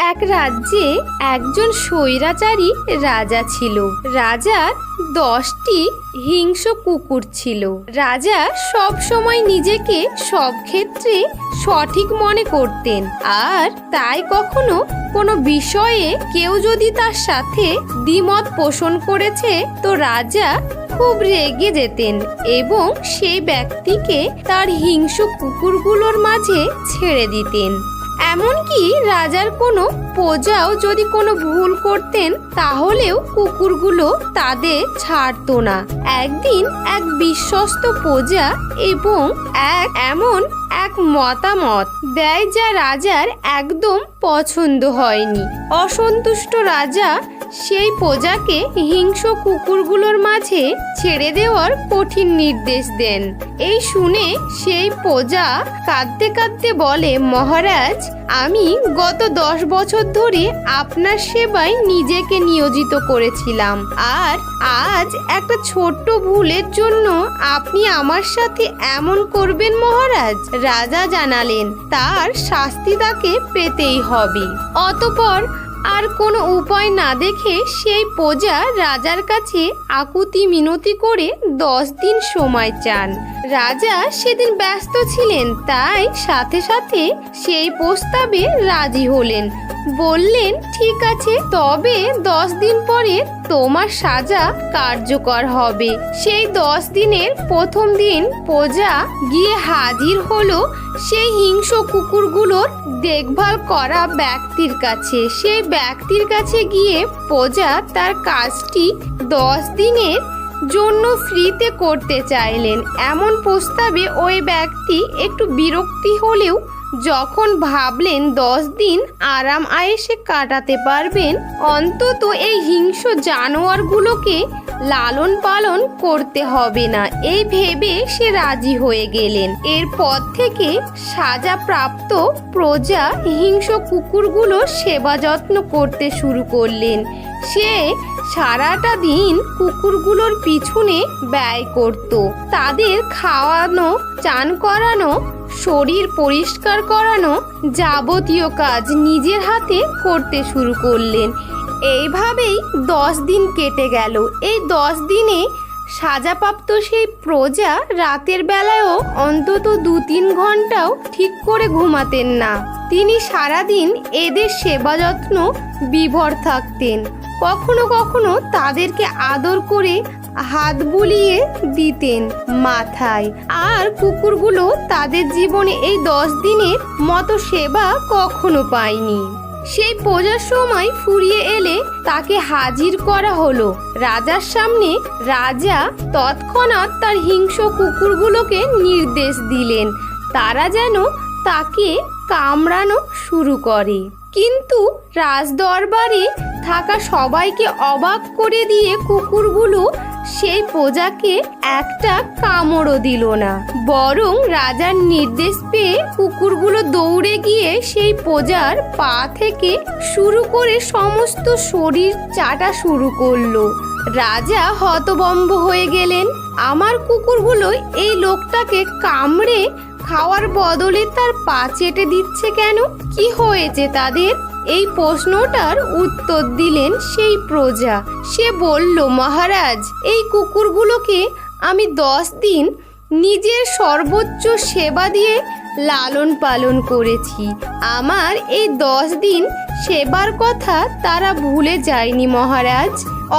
এক রাজ্যে একজন স্বৈরাচারী রাজা ছিল। রাজার 10টি হিংস্র কুকুর ছিল। রাজা সব সময় নিজেকে সব ক্ষেত্রে সঠিক মনে করতেন, আর তাই কখনো কোনো বিষয়ে কেউ যদি তার সাথে দ্বিমত পোষণ করেছে তো রাজা খুব রেগে যেতেন এবং সেই ব্যক্তিকে তার হিংস্র কুকুরগুলোর মাঝে ছেড়ে দিতেন। এমনকি রাজার কোনো প্রজাও যদি কোনো ভুল করতেন তাহলেও কুকুরগুলো তাদের ছাড়তো না। একদিন এক বিশ্বস্ত প্রজা এবং এমন এক মতামত দেয় যা রাজার একদম পছন্দ হয়নি। অসন্তুষ্ট রাজা সেই প্রজাকে হিংস্র কুকুরগুলোর মাঝে ছেড়ে দেওয়ার কঠিন নির্দেশ দেন। এই শুনে সেই প্রজা কাঁদতে কাঁদতে বলে, মহারাজ, আমি গত 10 বছর ধরে আপনার সেবায় নিজেকে নিয়োজিত করেছিলাম, আর আজ একটা ছোট্ট ভুলের জন্য আপনি আমার সাথে এমন করবেন মহারাজ। রাজা জানালেন তার শাস্তি তাকে পেতেই হবে। অতঃপর আর কোনো উপায় না দেখে সেই প্রজা রাজার কাছে আকুতি মিনতি করে 10 দিন সময় চান। রাজা সেদিন ব্যস্ত ছিলেন, তাই সাথে সাথে সেই প্রস্তাবে রাজি হলেন। বললেন, ঠিক আছে, তবে 10 দিন পরে তোমার সাজা কার্যকর হবে। সেই 10 দিনের প্রথম দিন প্রজা গিয়ে হাজির হলো সেই হিংস্র কুকুরগুলোর দেখভাল করা ব্যক্তির কাছে। সেই ব্যক্তির কাছে গিয়ে প্রজা তার কাজটি 10 দিনের জন্য ফ্রিতে করতে চাইলেন। এমন প্রস্তাবে ওই ব্যক্তি একটু বিরক্তি হলেও যখন ভাবলেন 10 দিন আরাম আয়েশে কাটাতে পারবেন, অন্তত এই হিংস্র জানোয়ারগুলোকে লালন পালন করতে হবে না, এই ভেবে সে রাজি হয়ে গেলেন। এরপর থেকে সাজাপ্রাপ্ত প্রজা হিংস্র কুকুরগুলোর সেবা যত্ন করতে শুরু করলেন। সে সারাটা দিন কুকুরগুলোর পিছনে ব্যয় করত। তাদের খাওয়ানো, চান করানো, শরীর পরিষ্কার করানো, যাবতীয় কাজ নিজের হাতে করতে শুরু করলেন। এইভাবেই 10 দিন কেটে গেল। এই 10 দিনে সাজাপ্রাপ্ত সেই প্রজা রাতের বেলায়ও অন্তত 2-3 ঘন্টাও ঠিক করে ঘুমাতেন না। তিনি সারাদিন এদের সেবা যত্ন বিভোর থাকতেন। কখনো কখনো তাদেরকে আদর করে হাত বুলিয়ে দিতেন মাথায়। আর কুকুরগুলো তাদের জীবনে এই 10 দিনের মতো সেবা কখনো পায়নি। সেই প্রজার সময় ফুরিয়ে এলে তাকে হাজির করা হলো রাজার সামনে। রাজা তৎক্ষণাৎ তার হিংস্র কুকুরগুলোকে নির্দেশ দিলেন তারা যেন তাকে কামড়ানো শুরু করে। কিন্তু রাজদরবারে থাকা সবাইকে অবাক করে দিয়ে কুকুরগুলো সেই প্রজাকে একটা কামড়ও দিল না, বরং রাজার নির্দেশ পেয়ে কুকুরগুলো দৌড়ে গিয়ে সেই প্রজার পা থেকে শুরু করে সমস্ত শরীর চাটা শুরু করলো। রাজা হতভম্ব হয়ে গেলেন। আমার কুকুরগুলো এই লোকটাকে কামড়ে খাওয়ার বদলে তার পা চেটে দিচ্ছে কেন? কি হয়েছে তাদের? এই প্রশ্নটার উত্তর দিলেন সেই প্রজা। সে বলল, মহারাজ, এই কুকুরগুলোকে আমি 10 দিন নিজের সর্বোচ্চ সেবা দিয়ে লালন পালন করেছি। আমার এই 10 দিন সেবার কথা তারা ভুলে যায়নি মহারাজ।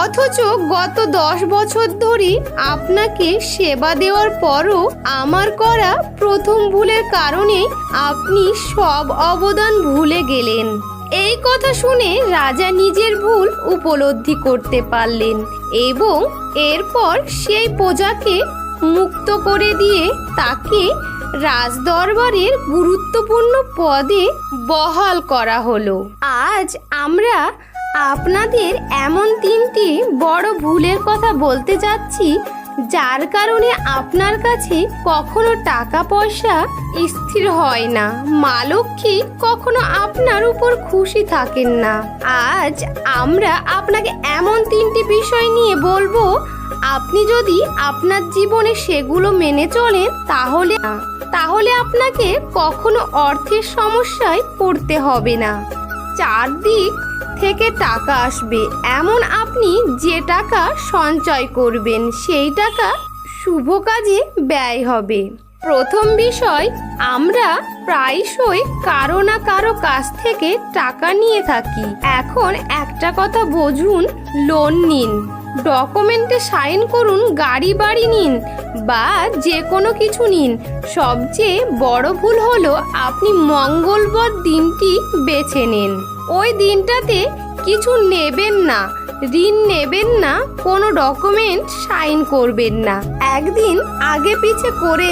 অথচ গত 10 বছর ধরে আপনাকে সেবা দেওয়ার পরও আমার করা প্রথম ভুলের কারণে আপনি সব অবদান ভুলে গেলেন। এই কথা শুনে রাজা নিজের ভুল উপলব্ধি করতে পারলেন এবং এরপর সেই প্রজাকে মুক্ত করে দিয়ে তাকে রাজদরবারের গুরুত্বপূর্ণ পদে বহাল করা হলো। আজ আমরা আপনাদের এমন 3টি বড় ভুলের কথা বলতে যাচ্ছি যার কারণে আপনার কাছে কখনো টাকা পয়সা স্থির হয় না, মা লক্ষ্মী কখনো আপনার উপর খুশি থাকেন না। আজ আমরা আপনাকে এমন 3টি বিষয় নিয়ে বলবো, আপনি যদি আপনার জীবনে সেগুলো মেনে চলেন তাহলে আপনাকে কখনো অর্থের সমস্যায় পড়তে হবে না। চারদিক থেকে টাকা আসবে, এমন আপনি যে টাকা সঞ্চয় করবেন সেই টাকা শুভ কাজে ব্যয় হবে। প্রথম বিষয়, আমরা প্রায়শই কারো না কারো কাছ থেকে টাকা নিয়ে থাকি। এখন একটা কথা বুঝুন, লোন নিন, ডকুমেন্টে সাইন করুন, গাড়ি বাড়ি নিন বা যে কোনো কিছু নিন, সবচেয়ে বড় ভুল হলো আপনি মঙ্গলবার দিনটি বেছে নেন। ওই দিনটাতে কিছু নেবেন না, ঋণ নেবেন না, কোনো ডকুমেন্ট সাইন করবেন না। একদিন আগে পিছে করে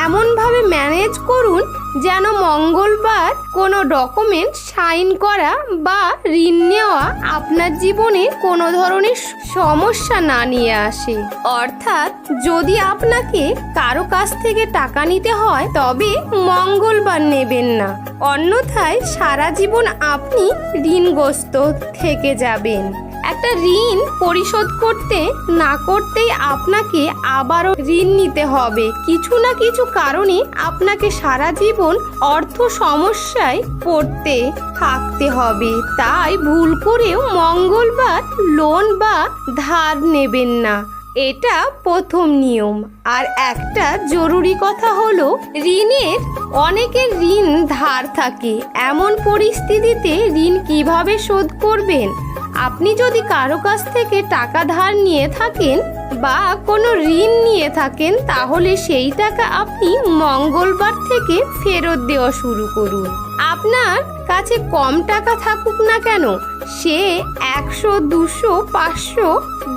এমনভাবে ম্যানেজ করুন যেন মঙ্গলবার কোনো ডকুমেন্ট সাইন করা বা ঋণ নেওয়া আপনার জীবনে কোনো ধরনের সমস্যা না নিয়ে আসে। অর্থাৎ যদি আপনাকে কারো কাছ থেকে টাকা নিতে হয় তবে মঙ্গলবার নেবেন না, অন্যথায় সারা জীবন আপনি ঋণগ্রস্ত থেকে যাবেন। একটা ঋণ পরিশোধ করতে না করতেই আপনাকে আবারও ঋণ নিতে হবে। কিছু না কিছু কারণে আপনাকে সারা জীবন অর্থ সমস্যায় পড়তে থাকতে হবে। তাই ভুল করেও মঙ্গলবার লোন বা ধার নেবেন না, এটা প্রথম নিয়ম। আর একটা জরুরি কথা হলো, অনেকের ঋণ ধার থাকে। এমন পরিস্থিতিতে ঋণ কিভাবে শোধ করবেন? আপনি যদি কারো কাছ থেকে টাকা ধার নিয়ে থাকেন বা কোনো ঋণ নিয়ে থাকেন তাহলে সেই টাকা আপনি মঙ্গলবার থেকে ফেরত দেওয়া শুরু করুন। আপনার কাছে কম টাকা থাকুক না কেন, সে 100, 200, 500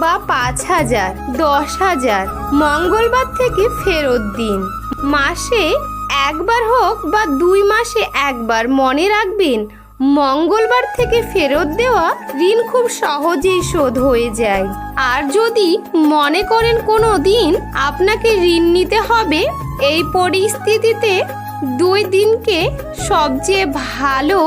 বা 5000, 10,000 মঙ্গলবার থেকে ফেরত দিন। মাসে একবার হোক বা 2 মাসে একবার, মনে রাখবেন মঙ্গলবার থেকে ফেরত দেওয়া ঋণ খুব সহজেই শোধ হয়ে যায়। আর যদি মনে করেন কোনো দিন আপনাকে ঋণ নিতে হবে, এই পরিস্থিতিতে 2 দিনকে সবচেয়ে ভালো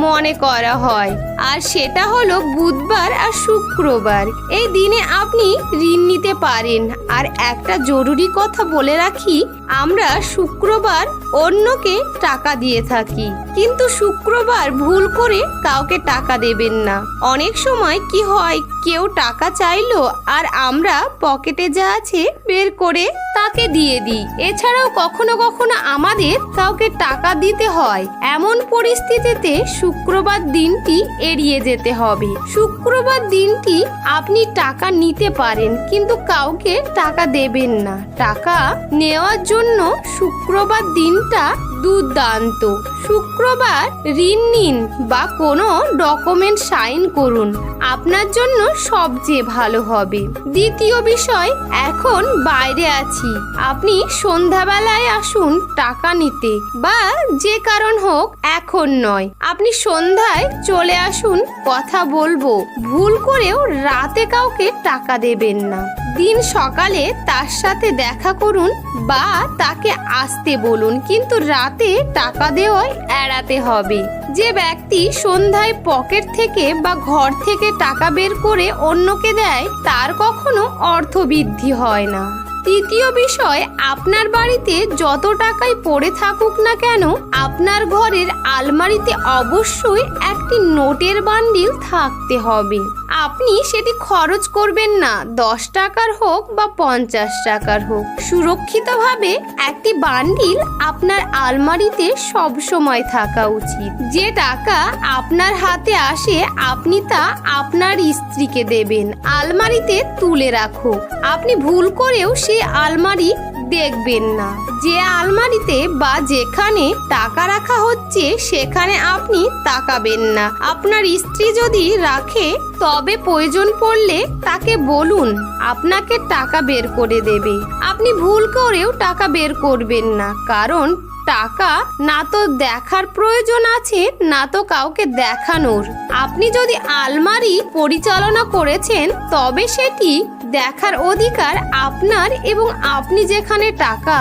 মনে করা হয়, আর সেটা হলো বুধবার আর শুক্রবার। এই দিনে আপনি ঋণ নিতে পারেন। আর একটা জরুরি কথা বলে রাখি, আমরা শুক্রবার অন্যকে টাকা দিয়ে থাকি, কিন্তু শুক্রবার ভুল করে কাউকে টাকা দেবেন না। অনেক সময় কি হয়, কেউ টাকা চাইলো আর আমরা পকেটে যা আছে বের করে তাকে দিয়ে দিই। এছাড়াও কখনো কখনো আমাদের কাউকে টাকা দিতে হয়, এমন পরিস্থিতিতে শুক্রবার দিনটি এড়িয়ে যেতে হবে। শুক্রবার দিনটি আপনি টাকা নিতে পারেন কিন্তু কাউকে টাকা দেবেন না। টাকা নেওয়ার জন্য শুক্রবার দিনটা দুর্দান্ত। শুক্রবার ঋণ নিন বা কোনো ডকুমেন্ট সাইন করুন, আপনার জন্য সবচেয়ে ভালো হবে। দ্বিতীয় বিষয়, এখন বাইরে আছি, আপনি সন্ধ্যাবেলায় আসুন টাকা নিতে, বা যে কারণ হোক এখন নয়, আপনি সন্ধ্যায় চলে আসুন, কথা বলবো। ভুল করেও রাতে কাউকে টাকা দেবেন না। দিন সকালে তার সাথে দেখা করুন বা তাকে আসতে বলুন, কিন্তু রাতে টাকা দেওয়াই এড়াতে হবে। যে ব্যক্তি সন্ধ্যায় পকেট থেকে বা ঘর থেকে টাকা বের করে অন্যকে দেয় তার কখনো অর্থবৃদ্ধি হয় না। তৃতীয় বিষয়, আপনার বাড়িতে যত টাকাই পড়ে থাকুক না কেন, আপনার ঘরের আলমারিতে অবশ্যই একটি নোটের বান্ডিল থাকতে হবে। আপনি সেটি খরচ করবেন না, 10 টাকার হোক বা 50 টাকার হোক। সুরক্ষিতভাবে একটি বান্ডিল আপনার আলমারিতে সব সময় থাকা উচিত। যে টাকা আপনার হাতে আসে আপনি তা আপনার স্ত্রীকে দেবেন, আলমারিতে তুলে রাখো। আপনি ভুল করেও সেই আলমারি দেখবেন না। যে আলমারিতে বা যেখানে টাকা রাখা হচ্ছে সেখানে আপনি তাকাবেন না। আপনার স্ত্রী যদি রাখে তবে প্রয়োজন পড়লে তাকে বলুন আপনাকে টাকা বের করে দেবে। আপনি ভুল করেও টাকা বের করবেন না, কারণ টাকা না তো দেখার প্রয়োজন আছে না তো কাউকে দেখানোর। আপনি যদি আলমারি পরিচালনা করেছেন তবে সেটি দেখার অধিকার আপনার, এবং আপনি যেখানে টাকা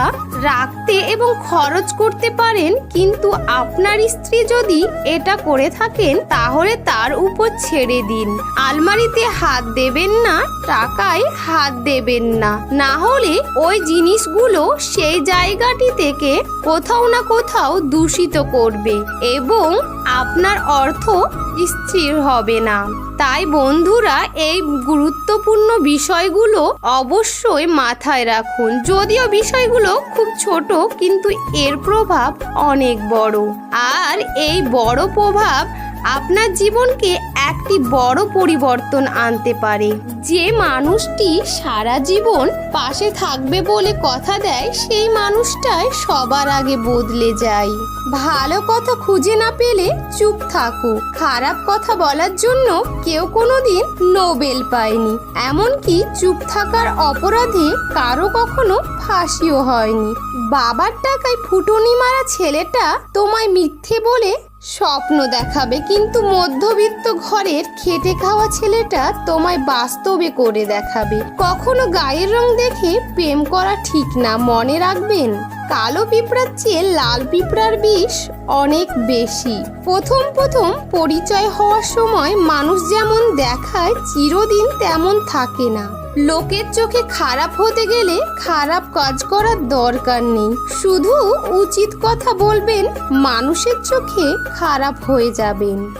রাখতে এবং খরচ করতে পারেন, কিন্তু আপনার স্ত্রী যদি এটা করে থাকেন তাহলে তার উপর ছেড়ে দিন। আলমারিতে হাত দেবেন না, টাকায় হাত দেবেন না, না হলে ওই জিনিসগুলো সেই জায়গাটি থেকে কোথাও না কোথাও দূষিত করবে এবং আপনার অর্থ স্থির হবে না। তাই বন্ধুরা, এই গুরুত্বপূর্ণ বিষয়গুলো অবশ্যই মাথায় রাখুন। যদিও বিষয়গুলো খুব ছোট, কিন্তু এর প্রভাব অনেক বড়। আর এই বড় প্রভাব আপনার জীবনকে একটি বড় পরিবর্তন আনতে পারে। যে মানুষটি সারা জীবন পাশে থাকবে বলে কথা দেয়, সেই মানুষটাই সবার আগে বদলে যায়। ভালো কথা খুঁজে না পেলে চুপ থাকো। খারাপ কথা বলার জন্য কেউ কোনোদিন নোবেল পায়নি। এমনকি চুপ থাকার অপরাধে কারো কখনো ফাঁসিও হয়নি। বাবার টাকায় ফুটুনি মারা ছেলেটা তোমায় মিথ্যে বলে স্বপ্ন দেখাবে, কিন্তু মধ্যবিত্ত ঘরের খেটে খাওয়া ছেলেটা তোমায় বাস্তবে করে দেখাবে। কখনো গায়ের রং দেখে প্রেম করা ঠিক না, মনে রাখবেন। কালো পিঁপড়ার চেয়ে লাল পিঁপড়ার বিষ অনেক বেশি। প্রথম পরিচয় হওয়ার সময় মানুষ যেমন দেখায় চিরদিন তেমন থাকে না। লোকের চোখে খারাপ হতে গেলে খারাপ কাজ করার দরকার নেই। শুধু উচিত কথা বলবেন, মানুষের চোখে খারাপ হয়ে যাবেন।